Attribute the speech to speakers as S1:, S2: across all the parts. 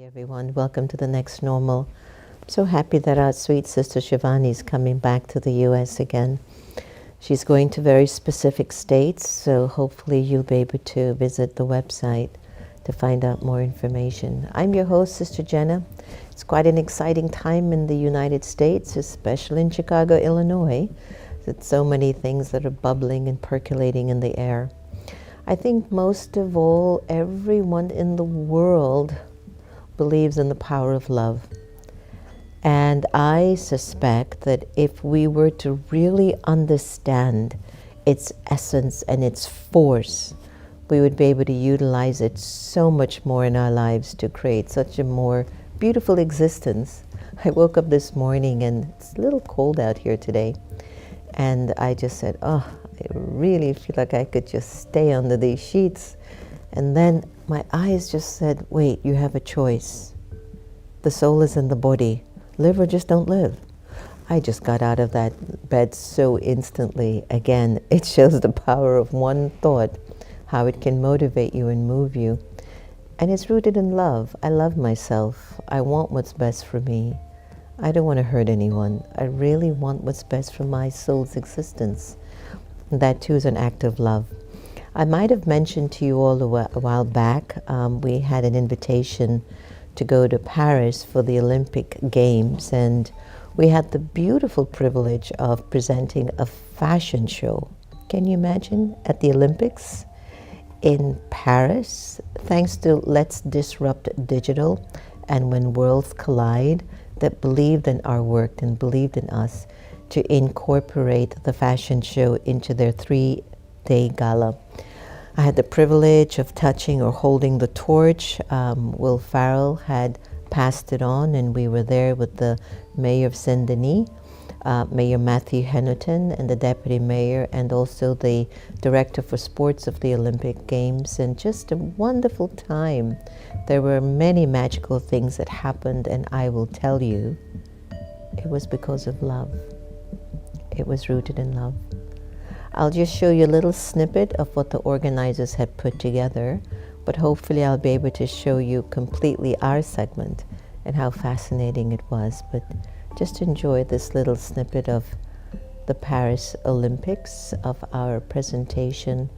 S1: Everyone, welcome to the next normal. I'm so happy that our sweet sister Shivani is coming back to the US again. She's going to very specific states, so hopefully you'll be able to visit the website to find out more information. I'm your host, Sister Jenna. It's quite an exciting time in the United States, especially in Chicago, Illinois. There's so many things that are bubbling and percolating in the air. I think most of all, everyone in the world believes in the power of love. And I suspect that if we were to really understand its essence and its force, we would be able to utilize it so much more in our lives to create such a more beautiful existence. I woke up this morning and it's a little cold out here today. And I just said, oh, I really feel like I could just stay under these sheets. And then my eyes just said, wait, you have a choice. The soul is in the body. Live or just don't live. I just got out of that bed so instantly. Again, it shows the power of one thought, how it can motivate you and move you. And it's rooted in love. I love myself. I want what's best for me. I don't want to hurt anyone. I really want what's best for my soul's existence. And that too is an act of love. I might have mentioned to you all a while back, we had an invitation to go to Paris for the Olympic Games, and we had the beautiful privilege of presenting a fashion show. Can you imagine? At the Olympics in Paris, thanks to Let's Disrupt Digital and When Worlds Collide, that believed in our work and believed in us to incorporate the fashion show into their 3-day gala. I had the privilege of touching or holding the torch. Will Farrell had passed it on, and we were there with the Mayor of Saint-Denis, Mayor Matthew Hennerton, and the Deputy Mayor, and also the Director for Sports of the Olympic Games, and just a wonderful time. There were many magical things that happened, and I will tell you, it was because of love. It was rooted in love. I'll just show you a little snippet of what the organizers had put together, but hopefully I'll be able to show you completely our segment and how fascinating it was. But just enjoy this little snippet of the Paris Olympics, of our presentation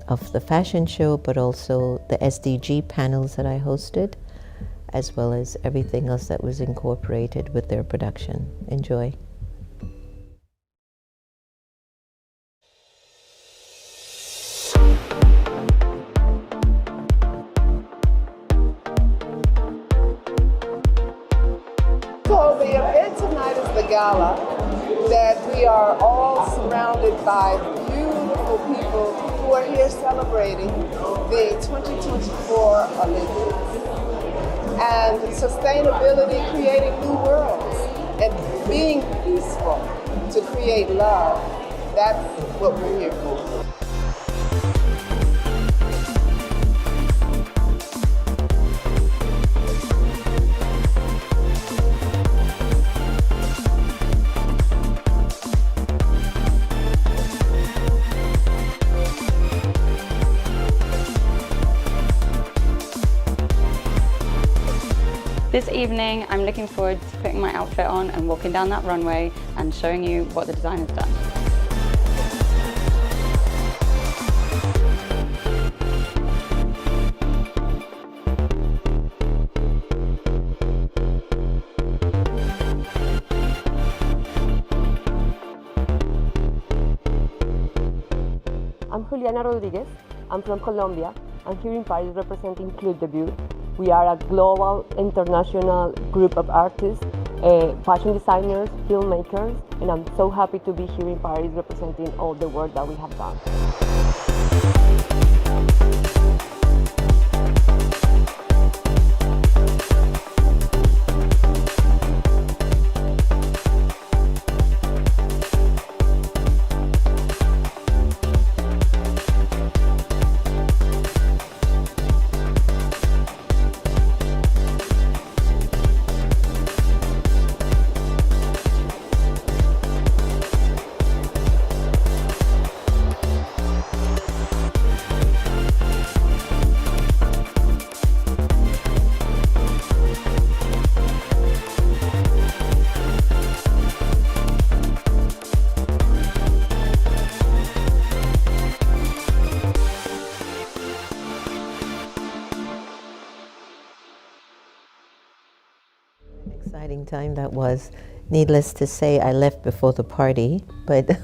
S1: of the fashion show, but also the SDG panels that I hosted, as well as everything else that was incorporated with their production. Enjoy.
S2: So the event tonight is the gala, that we are all surrounded by beautiful people who are here celebrating the 2024 Olympics. And sustainability, creating new worlds, and being peaceful to create love. That's what we're here for.
S3: This evening, I'm looking forward to putting my outfit on and walking down that runway and showing you what the design has done.
S4: I'm Juliana Rodriguez. I'm from Colombia. I'm here in Paris representing Club de Beauty. We are a global, international group of artists, fashion designers, filmmakers, and I'm so happy to be here in Paris representing all the work that we have done.
S1: exciting time that was. Needless to say, I left before the party, but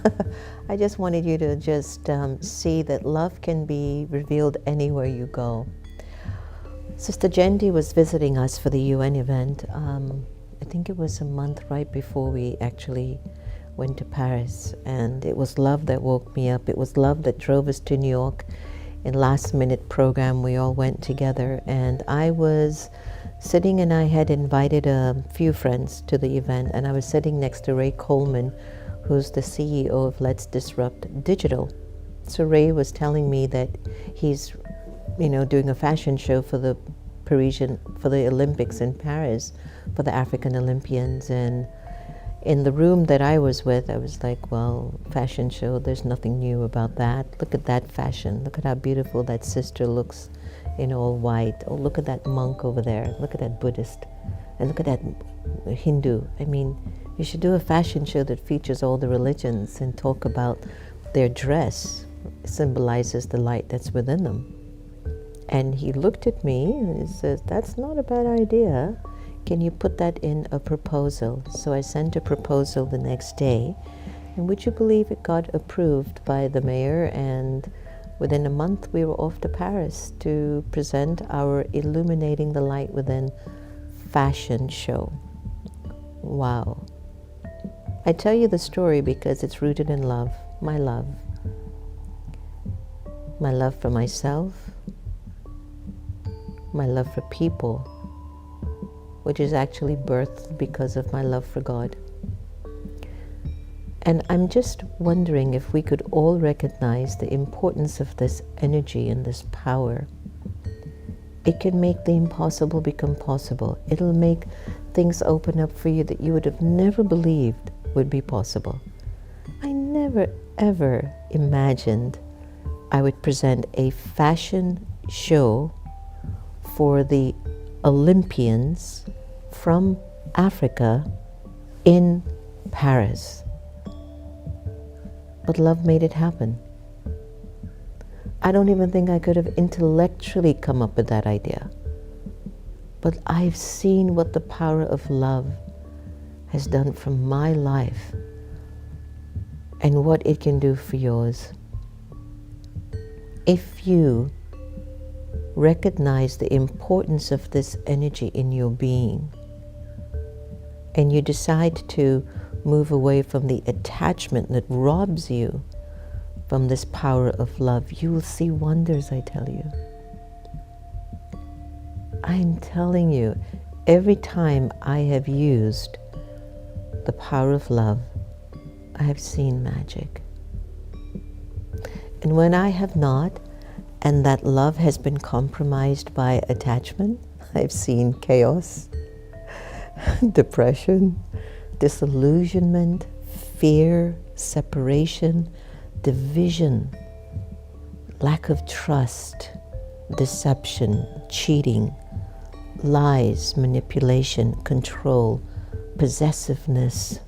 S1: I just wanted you to just see that love can be revealed anywhere you go. Sister Jenna was visiting us for the UN event. I think it was a month right before we actually went to Paris, and it was love that woke me up. It was love that drove us to New York. In last-minute program, we all went together, and I was sitting, and I had invited a few friends to the event, and I was sitting next to Ray Coleman, who's the CEO of Let's Disrupt Digital. So Ray was telling me that he's, doing a fashion show for the Olympics in Paris, for the African Olympians, and in the room that I was with, I was like, well, fashion show, there's nothing new about that. Look at that fashion. Look at how beautiful that sister looks in all white. Oh, look at that monk over there. Look at that Buddhist. And look at that Hindu. I mean, you should do a fashion show that features all the religions and talk about their dress. It symbolizes the light that's within them. And he looked at me and he says, that's not a bad idea. Can you put that in a proposal? So I sent a proposal the next day, and would you believe it got approved by the mayor, and within a month we were off to Paris to present our Illuminating the Light Within fashion show. Wow. I tell you the story because it's rooted in love, my love. My love for myself, my love for people, which is actually birthed because of my love for God. And I'm just wondering if we could all recognize the importance of this energy and this power. It can make the impossible become possible. It'll make things open up for you that you would have never believed would be possible. I never, ever imagined I would present a fashion show for the Olympians from Africa in Paris. But love made it happen. I don't even think I could have intellectually come up with that idea. But I've seen what the power of love has done for my life and what it can do for yours. If you recognize the importance of this energy in your being, and you decide to move away from the attachment that robs you from this power of love, you will see wonders, I tell you. I'm telling you, every time I have used the power of love, I have seen magic. And when I have not, and that love has been compromised by attachment, I've seen chaos, depression, disillusionment, fear, separation, division, lack of trust, deception, cheating, lies, manipulation, control, possessiveness.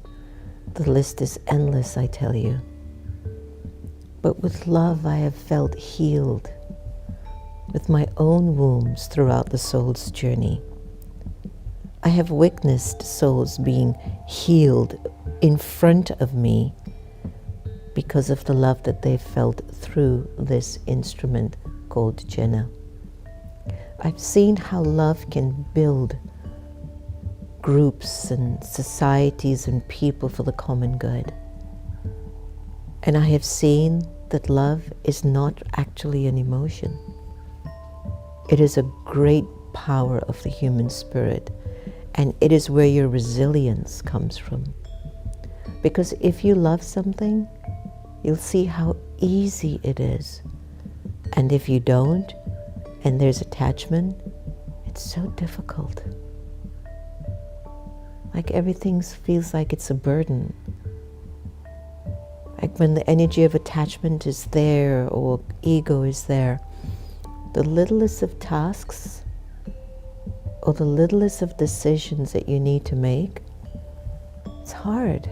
S1: The list is endless, I tell you. But with love, I have felt healed with my own wounds throughout the soul's journey. I have witnessed souls being healed in front of me because of the love that they felt through this instrument called Jenna. I've seen how love can build groups and societies and people for the common good. And I have seen that love is not actually an emotion. It is a great power of the human spirit, and it is where your resilience comes from. Because if you love something, you'll see how easy it is. And if you don't, and there's attachment, it's so difficult. Like everything feels like it's a burden. Like when the energy of attachment is there or ego is there, the littlest of tasks or the littlest of decisions that you need to make, it's hard.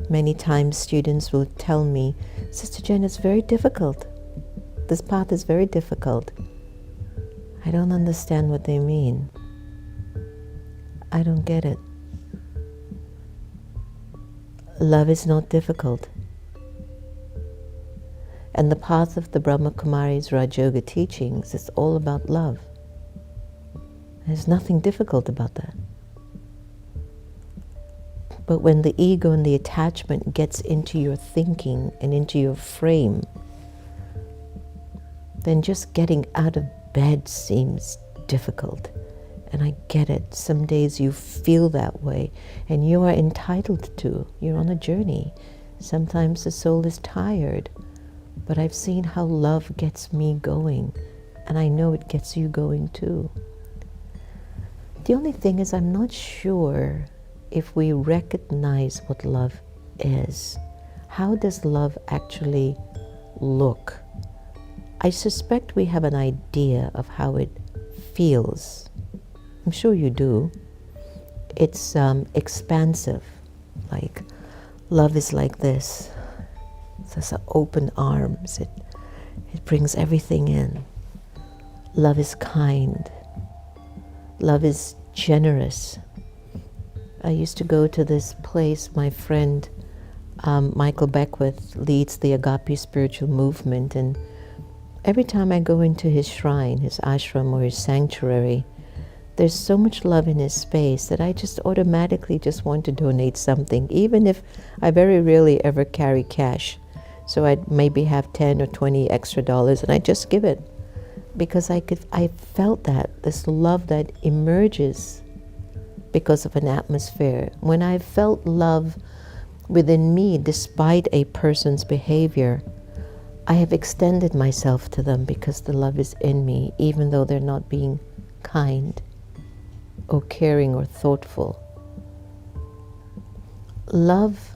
S1: Many times students will tell me, Sister Jenna, it's very difficult. This path is very difficult. I don't understand what they mean. I don't get it. Love is not difficult. And the path of the Brahma Kumaris Raj Yoga teachings is all about love. There's nothing difficult about that. But when the ego and the attachment gets into your thinking and into your frame, then just getting out of bed seems difficult. And I get it. Some days you feel that way, and you are entitled to. You're on a journey. Sometimes the soul is tired, but I've seen how love gets me going, and I know it gets you going too. The only thing is, I'm not sure if we recognize what love is. How does love actually look? I suspect we have an idea of how it feels. I'm sure you do. It's expansive. Like, love is like this. It's just open arms. It brings everything in. Love is kind. Love is generous. I used to go to this place. My friend Michael Beckwith leads the Agape spiritual movement, and every time I go into his shrine, his ashram or his sanctuary, there's so much love in his space that I just automatically just want to donate something, even if I very rarely ever carry cash. So I'd maybe have 10 or 20 extra dollars, and I just give it because I felt that this love that emerges because of an atmosphere. When I felt love within me, despite a person's behavior, I have extended myself to them because the love is in me, even though they're not being kind or caring or thoughtful. Love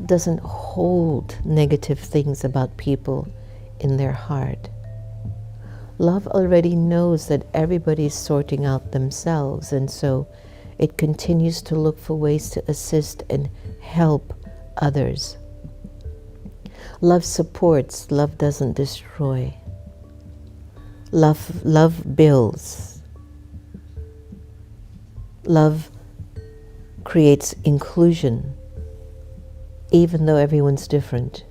S1: doesn't hold negative things about people in their heart. Love already knows that everybody's sorting out themselves, and so it continues to look for ways to assist and help others. Love supports, love doesn't destroy. Love builds. Love creates inclusion, even though everyone's different.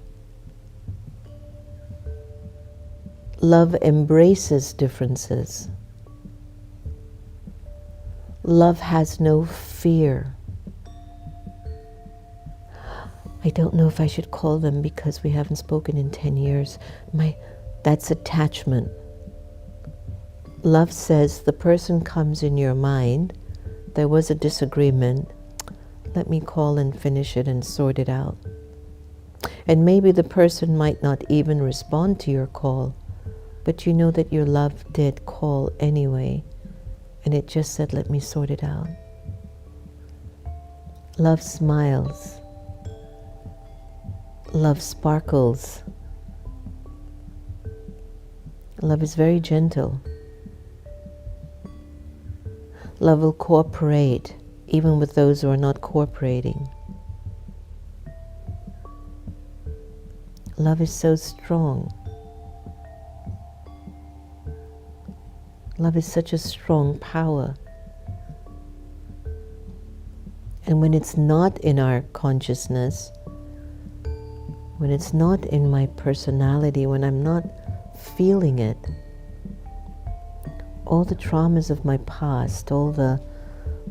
S1: Love embraces differences. Love has no fear. I don't know if I should call them, because we haven't spoken in 10 years. That's attachment. Love says the person comes in your mind, there was a disagreement, let me call and finish it and sort it out. And maybe the person might not even respond to your call, but you know that your love did call anyway, and it just said, let me sort it out. Love smiles. Love sparkles. Love is very gentle. Love will cooperate, even with those who are not cooperating. Love is so strong. Love is such a strong power. And when it's not in our consciousness, when it's not in my personality, when I'm not feeling it, all the traumas of my past, all the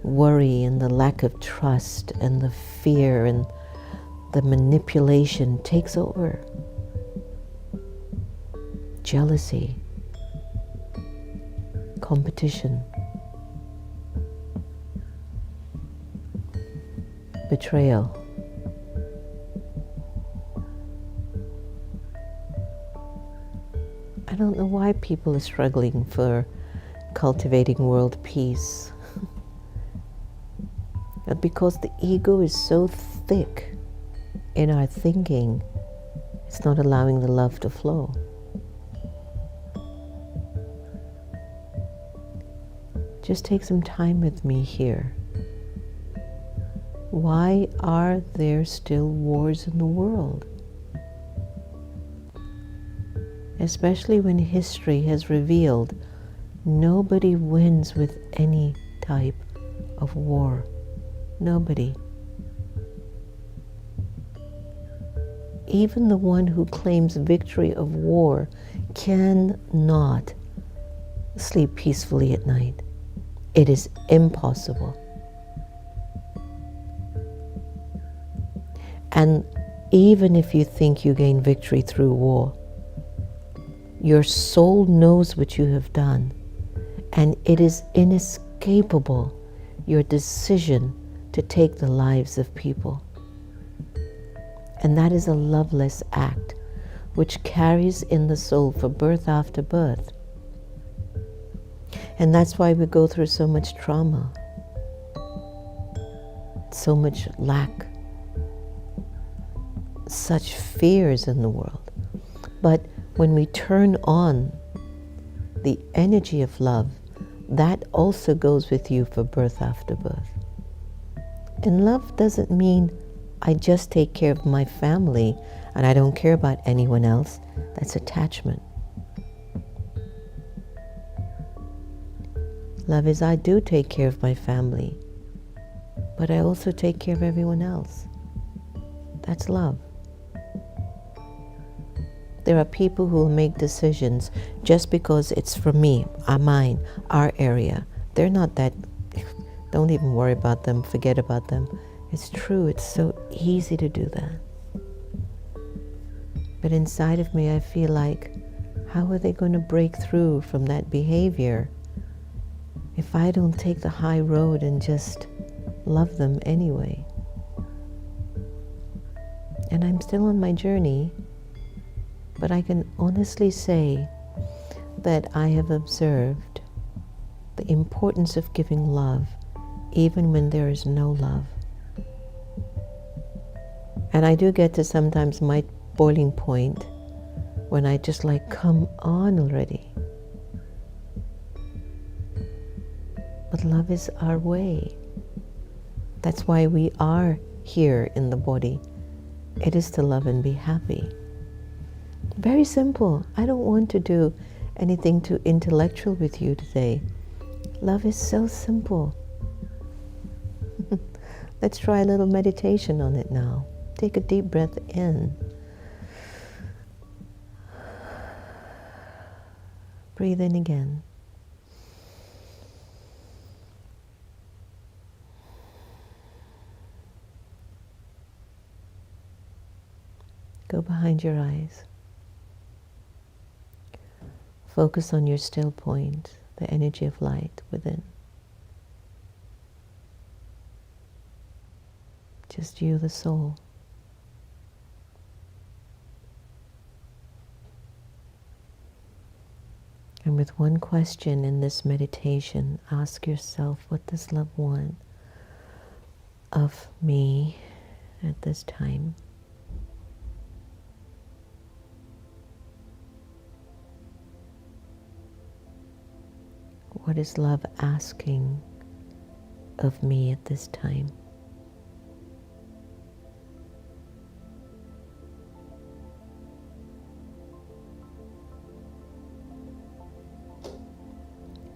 S1: worry and the lack of trust and the fear and the manipulation takes over. Jealousy, competition, betrayal. I don't know why people are struggling for cultivating world peace. Because the ego is so thick in our thinking, it's not allowing the love to flow. Just take some time with me here. Why are there still wars in the world? Especially when history has revealed nobody wins with any type of war. Nobody. Even the one who claims victory of war cannot sleep peacefully at night. It is impossible. And even if you think you gain victory through war, your soul knows what you have done, and it is inescapable, your decision to take the lives of people. And that is a loveless act which carries in the soul for birth after birth. And that's why we go through so much trauma, so much lack, such fears in the world. But when we turn on the energy of love, that also goes with you for birth after birth. And love doesn't mean I just take care of my family and I don't care about anyone else. That's attachment. Love is I do take care of my family, but I also take care of everyone else. That's love. There are people who will make decisions just because it's for me, mine, our area. They're not that, don't even worry about them, forget about them. It's true, it's so easy to do that. But inside of me, I feel like, how are they going to break through from that behavior if I don't take the high road and just love them anyway? And I'm still on my journey. But I can honestly say that I have observed the importance of giving love even when there is no love. And I do get to sometimes my boiling point when I just like, come on already. But love is our way. That's why we are here in the body. It is to love and be happy. Very simple. I don't want to do anything too intellectual with you today. Love is so simple. Let's try a little meditation on it now. Take a deep breath in. Breathe in again. Go behind your eyes. Focus on your still point, the energy of light within. Just you, the soul. And with one question in this meditation, ask yourself, what does love want of me at this time? What is love asking of me at this time?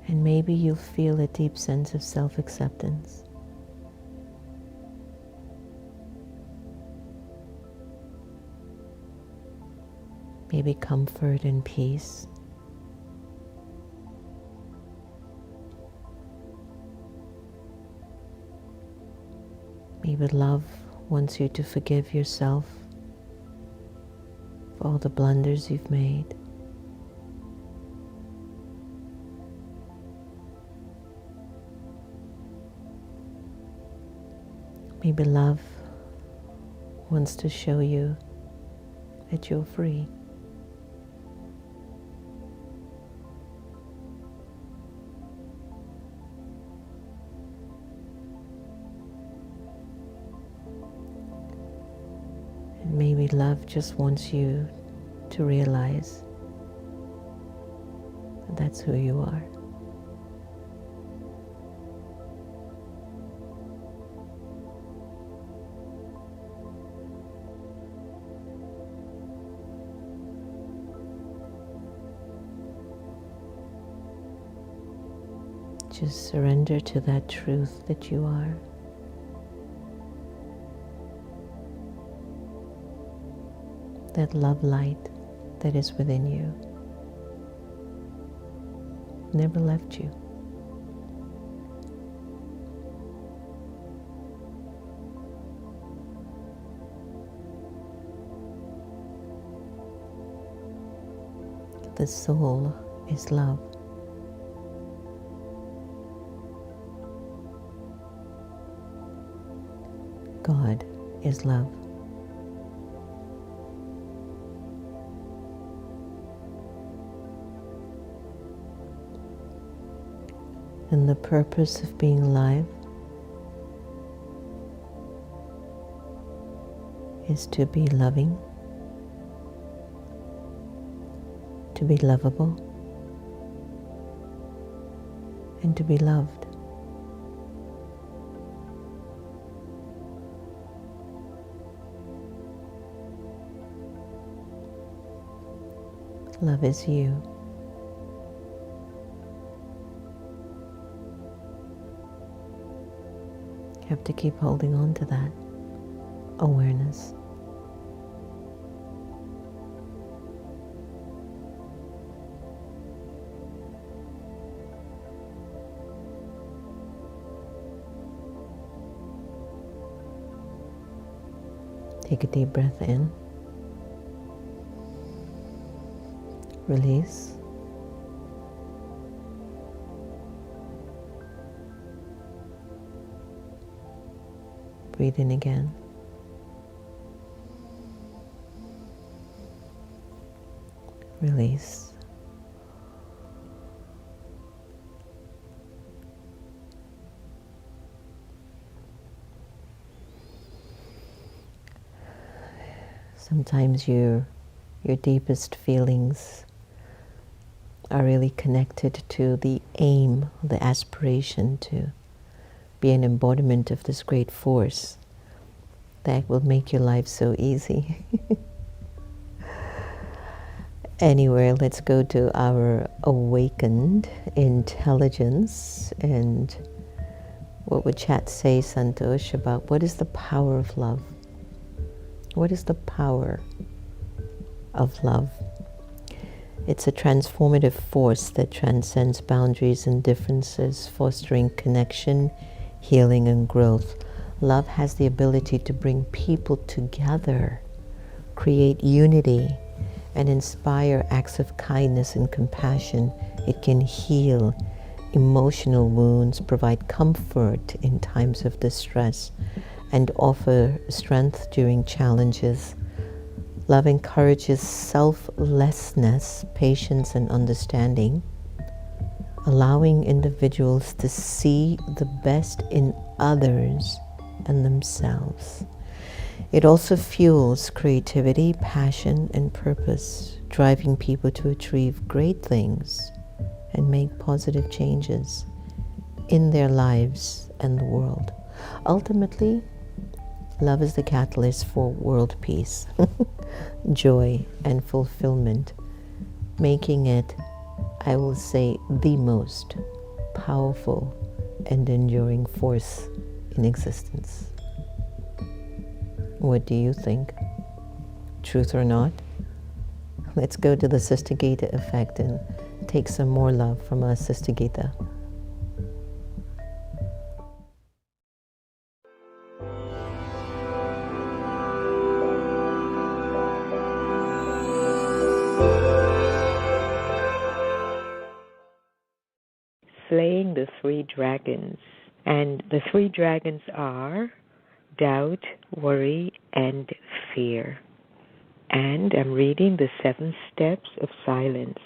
S1: And maybe you'll feel a deep sense of self-acceptance. Maybe comfort and peace. Maybe love wants you to forgive yourself for all the blunders you've made. Maybe love wants to show you that you're free. Maybe love just wants you to realize that that's who you are. Just surrender to that truth that you are. That love light that is within you never left you. The soul is love. God is love. And the purpose of being alive is to be loving, to be lovable, and to be loved. Love is you. You have to keep holding on to that awareness. Take a deep breath in. Release. Breathe in again. Release. Sometimes your deepest feelings are really connected to the aim, the aspiration to be an embodiment of this great force that will make your life so easy. Anyway, let's go to our awakened intelligence. And what would Chat say, Santosh, about what is the power of love? What is the power of love? It's a transformative force that transcends boundaries and differences, fostering connection, healing, and growth. Love has the ability to bring people together, create unity, and inspire acts of kindness and compassion. It can heal emotional wounds, provide comfort in times of distress, and offer strength during challenges. Love encourages selflessness, patience, and understanding, allowing individuals to see the best in others and themselves. It also fuels creativity, passion, and purpose, driving people to achieve great things and make positive changes in their lives and the world. Ultimately, love is the catalyst for world peace, joy, and fulfillment, making it, I will say, the most powerful and enduring force in existence. What do you think? Truth or not? Let's go to the Sister Gita effect and take some more love from our Sister Gita.
S5: Slaying the three dragons. And the three dragons are doubt, worry, and fear. And I'm reading the 7 steps of silence.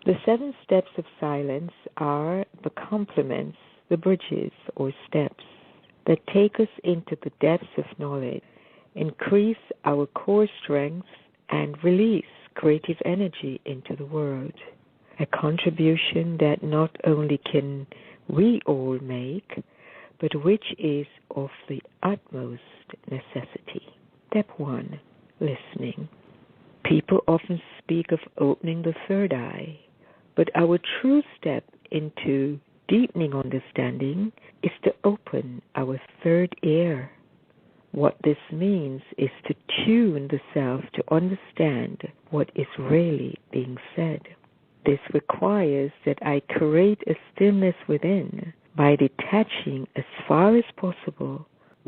S5: The 7 steps of silence are the complements, the bridges or steps that take us into the depths of knowledge, increase our core strengths, and release creative energy into the world. A contribution that not only can we all make, but which is of the utmost necessity. Step 1, listening. People often speak of opening the third eye, but our true step into deepening understanding is to open our third ear. What this means is to tune the self to understand what is really being said. This requires that I create a stillness within by detaching as far as possible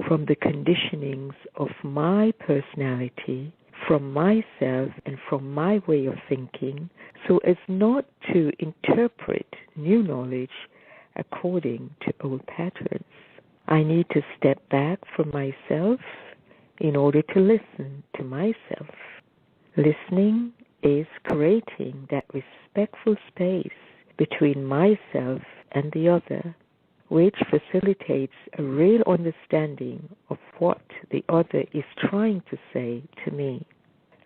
S5: from the conditionings of my personality, from myself, and from my way of thinking, so as not to interpret new knowledge according to old patterns. I need to step back from myself in order to listen to myself. Listening is creating that respectful space between myself and the other, which facilitates a real understanding of what the other is trying to say to me.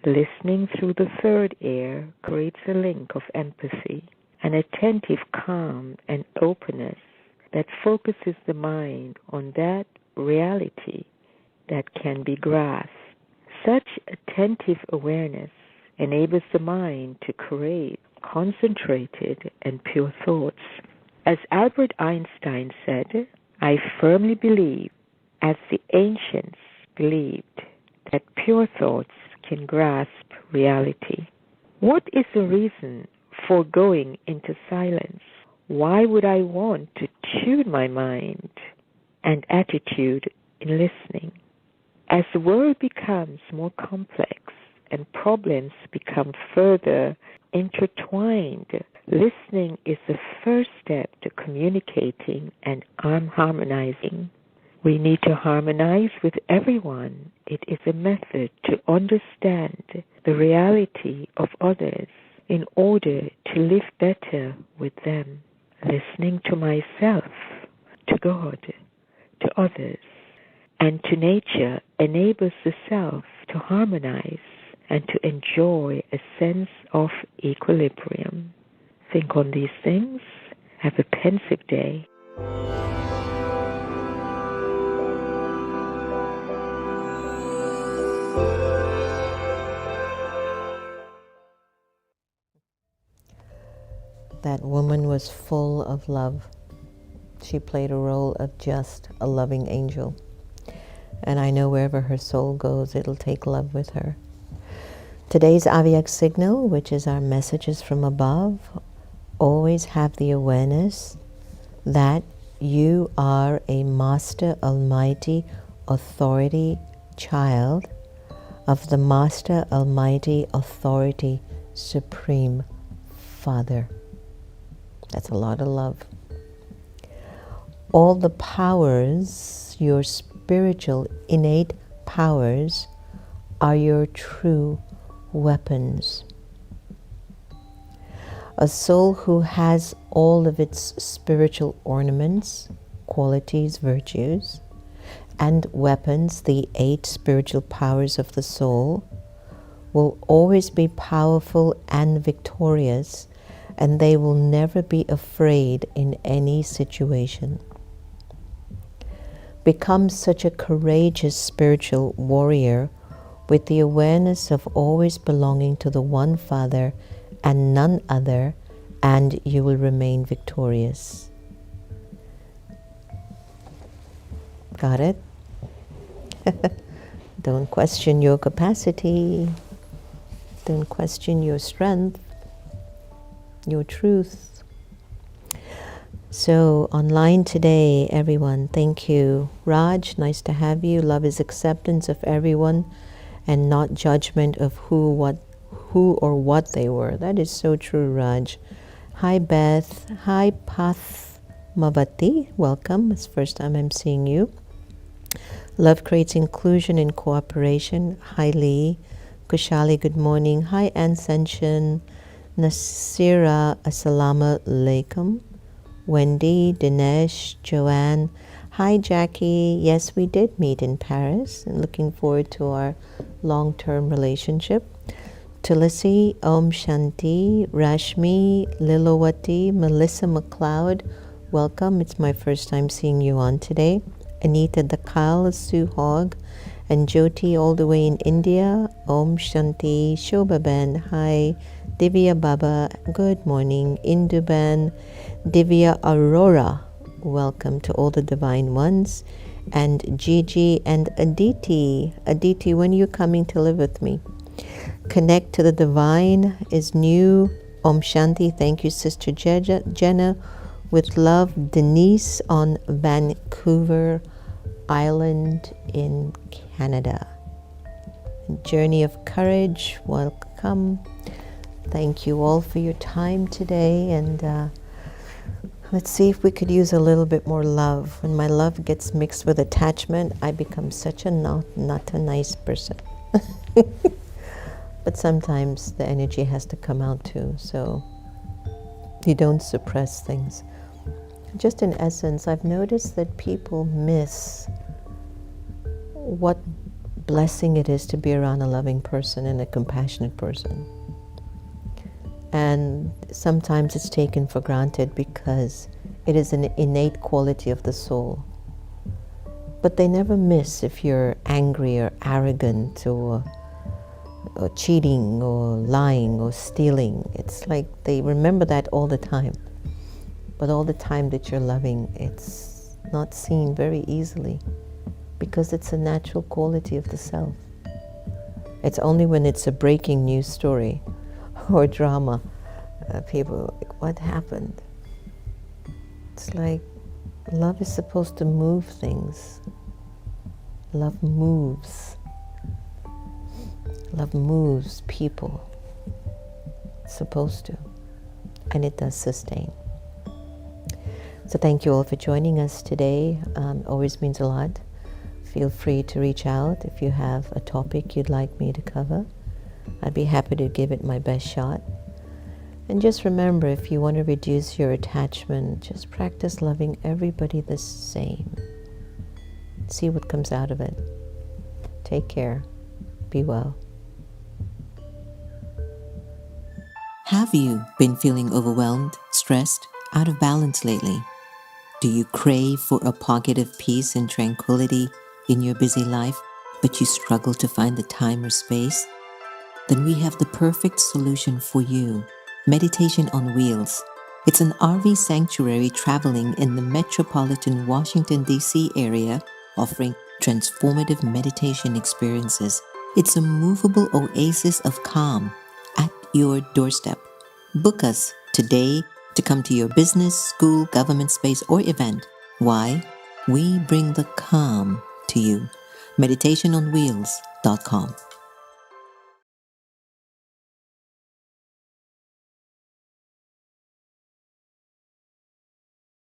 S5: Listening through the third ear creates a link of empathy, an attentive calm and openness that focuses the mind on that reality that can be grasped. Such attentive awareness enables the mind to create concentrated and pure thoughts. As Albert Einstein said, I firmly believe, as the ancients believed, that pure thoughts can grasp reality. What is the reason for going into silence? Why would I want to tune my mind and attitude in listening? As the world becomes more complex and problems become further intertwined, listening is the first step to communicating and harmonizing. We need to harmonize with everyone. It is a method to understand the reality of others in order to live better with them. Listening to myself, to God, to others, and to nature enables the self to harmonize and to enjoy a sense of equilibrium. Think on these things. Have a pensive day.
S1: That woman was full of love. She played a role of just a loving angel. And I know wherever her soul goes, it'll take love with her. Today's Avyak signal, which is our messages from above, always have the awareness that you are a Master Almighty Authority child of the Master Almighty Authority Supreme Father. That's a lot of love. All the powers, your spiritual innate powers, are your true weapons. A soul who has all of its spiritual ornaments, qualities, virtues, and weapons, the 8 spiritual powers of the soul, will always be powerful and victorious, and they will never be afraid in any situation. Become such a courageous spiritual warrior with the awareness of always belonging to the one Father and none other, and you will remain victorious. Got it? Don't question your capacity. Don't question your strength, your truth. So online today, everyone, thank you. Raj, nice to have you. Love is acceptance of everyone and not judgment of who or what they were. That is so true, Raj. Hi, Beth. Hi, Pathmavati. Welcome. It's the first time I'm seeing you. Love creates inclusion and cooperation. Hi, Lee. Kushali, good morning. Hi, Ascension. Nasira, assalamu alaikum. Wendy, Dinesh, Joanne. Hi, Jackie. Yes, we did meet in Paris, and looking forward to our long-term relationship. Tulasi, Om Shanti, Rashmi, Lilawati, Melissa McLeod, welcome. It's my first time seeing you on today. Anita Dakal, Sue Hogg, And Jyoti all the way in India, Om Shanti, Shobhaban, hi. Divya Baba, good morning. Induban, Divya Aurora, welcome to all the divine ones. And Gigi and Aditi. Aditi, when are you coming to live with me? Connect to the divine is new. Om Shanti, thank you, Sister Jenna. With love, Denise on Vancouver Island in Canada. Journey of Courage, welcome. Thank you all for your time today, and let's see if we could use a little bit more love. When my love gets mixed with attachment, I become such a not a nice person. But sometimes the energy has to come out too, so you don't suppress things. Just in essence, I've noticed that people miss what blessing it is to be around a loving person and a compassionate person. And sometimes it's taken for granted because it is an innate quality of the soul. But they never miss if you're angry or arrogant or cheating or lying or stealing. It's like they remember that all the time. But all the time that you're loving, it's not seen very easily because it's a natural quality of the self. It's only when it's a breaking news story or drama, people are like, what happened? It's like love is supposed to move things. Love moves. Love moves people. It's supposed to. And it does sustain. So thank you all for joining us today. Always means a lot. Feel free to reach out if you have a topic you'd like me to cover. I'd be happy to give it my best shot. And just remember, if you want to reduce your attachment, just practice loving everybody the same. See what comes out of it. Take care. Be well.
S6: Have you been feeling overwhelmed, stressed, out of balance lately? Do you crave for a pocket of peace and tranquility in your busy life, but you struggle to find the time or space? Then we have the perfect solution for you. Meditation on Wheels. It's an RV sanctuary traveling in the metropolitan Washington D.C. area, offering transformative meditation experiences. It's a movable oasis of calm at your doorstep. Book us today to come to your business, school, government space, or event. Why? We bring the calm to you. meditationonwheels.com